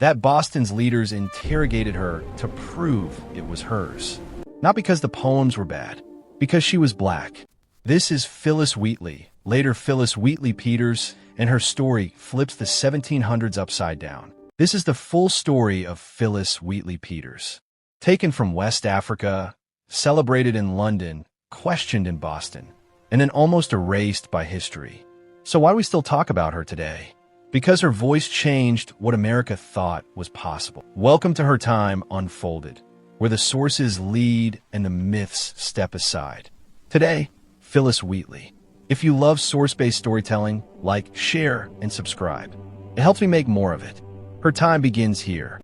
that Boston's leaders interrogated her to prove it was hers. Not because the poems were bad, because she was black. This is Phillis Wheatley, later Phillis Wheatley Peters, and her story flips the 1700s upside down. This is the full story of Phillis Wheatley Peters. Taken from West Africa, celebrated in London, questioned in Boston, and then almost erased by history. So why do we still talk about her today? Because her voice changed what America thought was possible. Welcome to her time unfolded, where the sources lead and the myths step aside. Today, Phillis Wheatley. If you love source-based storytelling, like, share, and subscribe. It helps me make more of it. Her time begins here.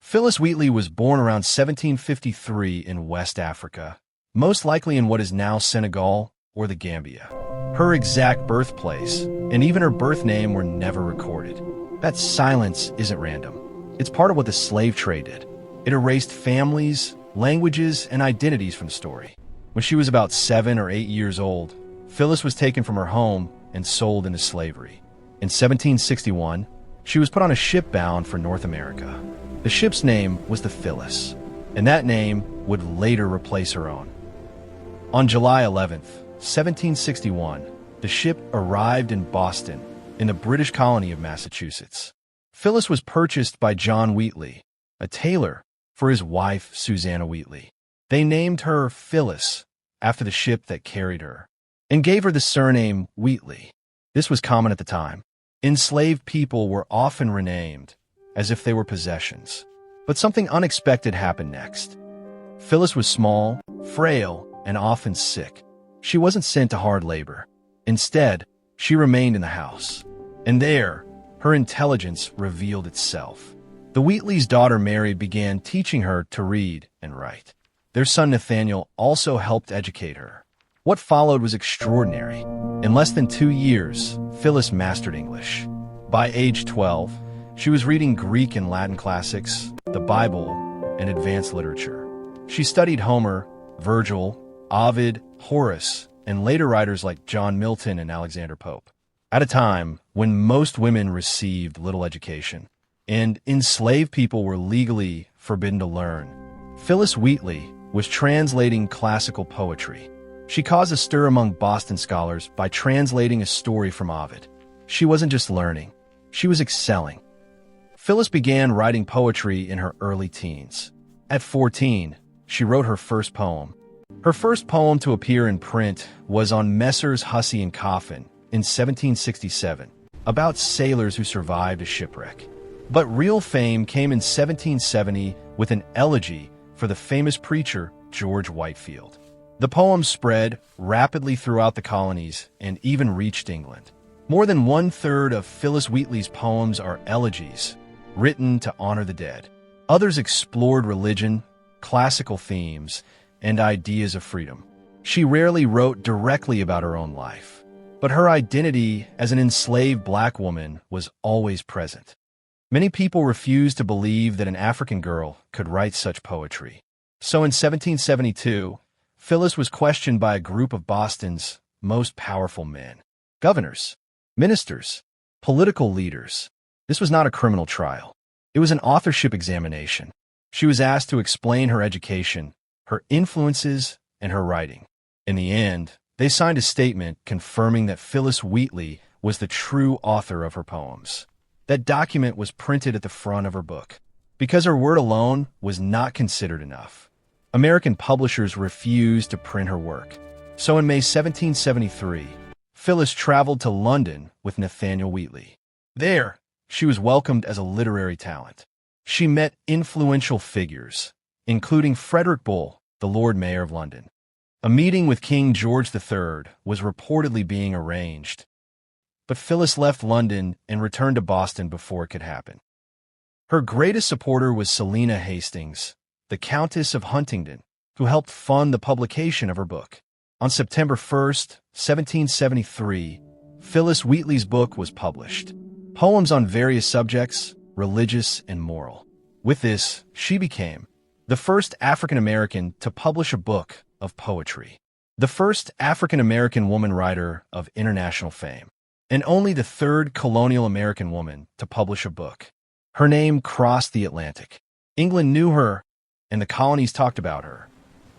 Phillis Wheatley was born around 1753 in West Africa, most likely in what is now Senegal or the Gambia. Her exact birthplace and even her birth name were never recorded. That silence isn't random. It's part of what the slave trade did. It erased families, languages, and identities from the story. When she was about 7 or 8 years old, Phillis was taken from her home and sold into slavery. In 1761, she was put on a ship bound for North America. The ship's name was the Phillis, and that name would later replace her own. On July 11th, 1761, the ship arrived in Boston, in the British colony of Massachusetts. Phillis was purchased by John Wheatley, a tailor, for his wife, Susanna Wheatley. They named her Phillis after the ship that carried her, and gave her the surname Wheatley. This was common at the time. Enslaved people were often renamed, as if they were possessions. But something unexpected happened next. Phillis was small, frail, and often sick. She wasn't sent to hard labor. Instead, she remained in the house. And there, her intelligence revealed itself. The Wheatley's daughter Mary began teaching her to read and write. Their son Nathaniel also helped educate her. What followed was extraordinary. In less than 2 years, Phillis mastered English. By age 12, she was reading Greek and Latin classics, the Bible, and advanced literature. She studied Homer, Virgil, Ovid, Horace, and later writers like John Milton and Alexander Pope. At a time when most women received little education, and enslaved people were legally forbidden to learn, Phillis Wheatley was translating classical poetry. She caused a stir among Boston scholars by translating a story from Ovid. She wasn't just learning, she was excelling. Phillis began writing poetry in her early teens. At 14, she wrote her first poem. Her first poem to appear in print was on Messrs. Hussey and Coffin in 1767, about sailors who survived a shipwreck. But real fame came in 1770 with an elegy for the famous preacher George Whitefield. The poem spread rapidly throughout the colonies and even reached England. More than 1/3 of Phillis Wheatley's poems are elegies, written to honor the dead. Others explored religion, classical themes, and ideas of freedom. She rarely wrote directly about her own life, but her identity as an enslaved black woman was always present. Many people refused to believe that an African girl could write such poetry. So in 1772, Phillis was questioned by a group of Boston's most powerful men: governors, ministers, political leaders. This was not a criminal trial. It was an authorship examination. She was asked to explain her education, her influences, and her writing. In the end, they signed a statement confirming that Phillis Wheatley was the true author of her poems. That document was printed at the front of her book. Because her word alone was not considered enough, American publishers refused to print her work. So in May 1773, Phillis traveled to London with Nathaniel Wheatley. There, she was welcomed as a literary talent. She met influential figures, including Frederick Bull, the Lord Mayor of London. A meeting with King George III was reportedly being arranged, but Phillis left London and returned to Boston before it could happen. Her greatest supporter was Selina Hastings, the Countess of Huntingdon, who helped fund the publication of her book. On September 1st, 1773, Phillis Wheatley's book was published. Poems on various subjects, religious and moral. With this, she became the first African-American to publish a book of poetry, the first African-American woman writer of international fame, and only the third colonial American woman to publish a book. Her name crossed the Atlantic. England knew her, and the colonies talked about her.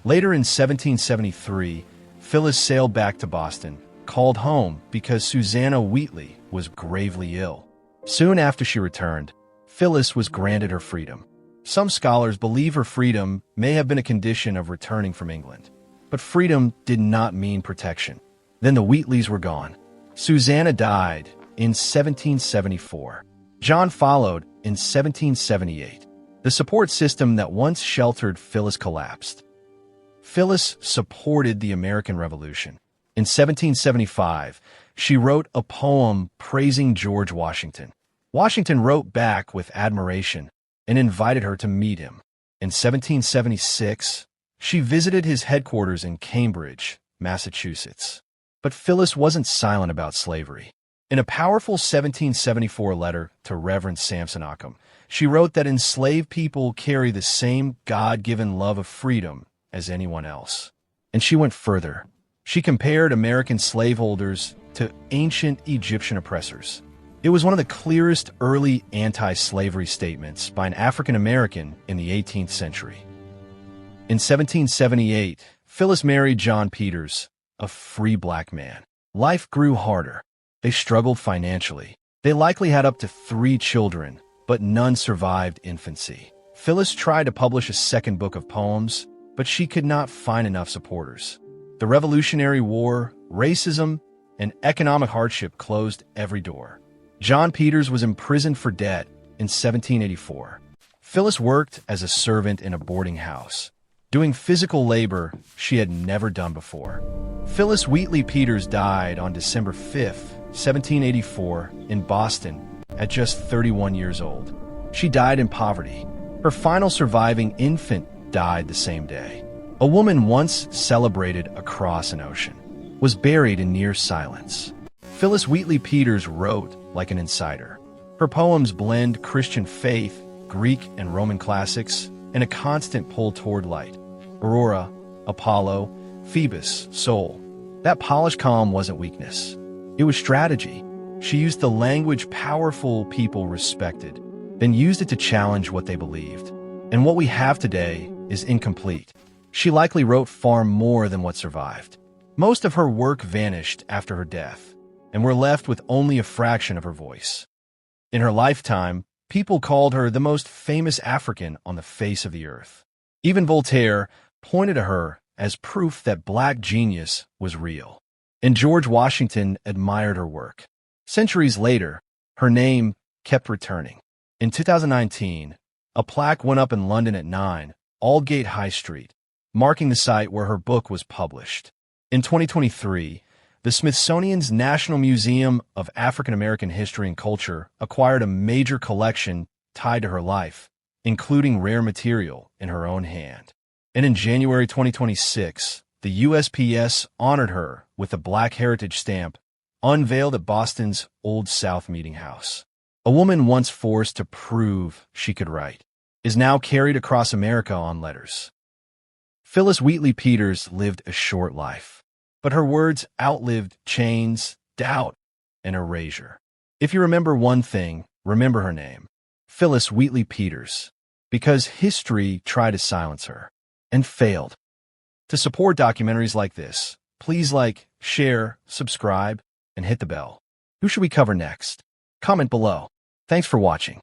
Later in 1773, Phillis sailed back to Boston, called home because Susanna Wheatley was gravely ill. Soon after she returned, Phillis was granted her freedom. Some scholars believe her freedom may have been a condition of returning from England. But freedom did not mean protection. Then the Wheatleys were gone. Susanna died in 1774. John followed in 1778. The support system that once sheltered Phillis collapsed. Phillis supported the American Revolution. In 1775, she wrote a poem praising George Washington. Washington wrote back with admiration and invited her to meet him. In 1776, she visited his headquarters in Cambridge, Massachusetts. But Phillis wasn't silent about slavery. In a powerful 1774 letter to Reverend Samson Occam, she wrote that enslaved people carry the same God-given love of freedom as anyone else. And she went further. She compared American slaveholders to ancient Egyptian oppressors. It was one of the clearest early anti-slavery statements by an African American in the 18th century. In 1778, Phillis married John Peters, a free black man. Life grew harder. They struggled financially. They likely had up to 3 children, but none survived infancy. Phillis tried to publish a second book of poems, but she could not find enough supporters. The Revolutionary War, racism, and economic hardship closed every door. John Peters was imprisoned for debt in 1784. Phillis worked as a servant in a boarding house, doing physical labor she had never done before. Phillis Wheatley Peters died on December 5, 1784, in Boston at just 31 years old. She died in poverty. Her final surviving infant died the same day. A woman once celebrated across an ocean was buried in near silence. Phillis Wheatley Peters wrote like an insider. Her poems blend Christian faith, Greek and Roman classics, and a constant pull toward light. Aurora, Apollo, Phoebus, Soul. That polished calm wasn't weakness. It was strategy. She used the language powerful people respected, then used it to challenge what they believed. And what we have today is incomplete. She likely wrote far more than what survived. Most of her work vanished after her death, and we're left with only a fraction of her voice. In her lifetime, people called her the most famous African on the face of the earth. Even Voltaire pointed to her as proof that black genius was real. And George Washington admired her work. Centuries later, her name kept returning. In 2019, a plaque went up in London at 9 Aldgate High Street, marking the site where her book was published. In 2023, the Smithsonian's National Museum of African American History and Culture acquired a major collection tied to her life, including rare material in her own hand. And in January 2026, the USPS honored her with a Black Heritage stamp unveiled at Boston's Old South Meeting House. A woman once forced to prove she could write is now carried across America on letters. Phillis Wheatley Peters lived a short life, but her words outlived chains, doubt, and erasure. If you remember one thing, remember her name, Phillis Wheatley Peters, because history tried to silence her and failed. To support documentaries like this, please like, share, subscribe, and hit the bell. Who should we cover next? Comment below. Thanks for watching.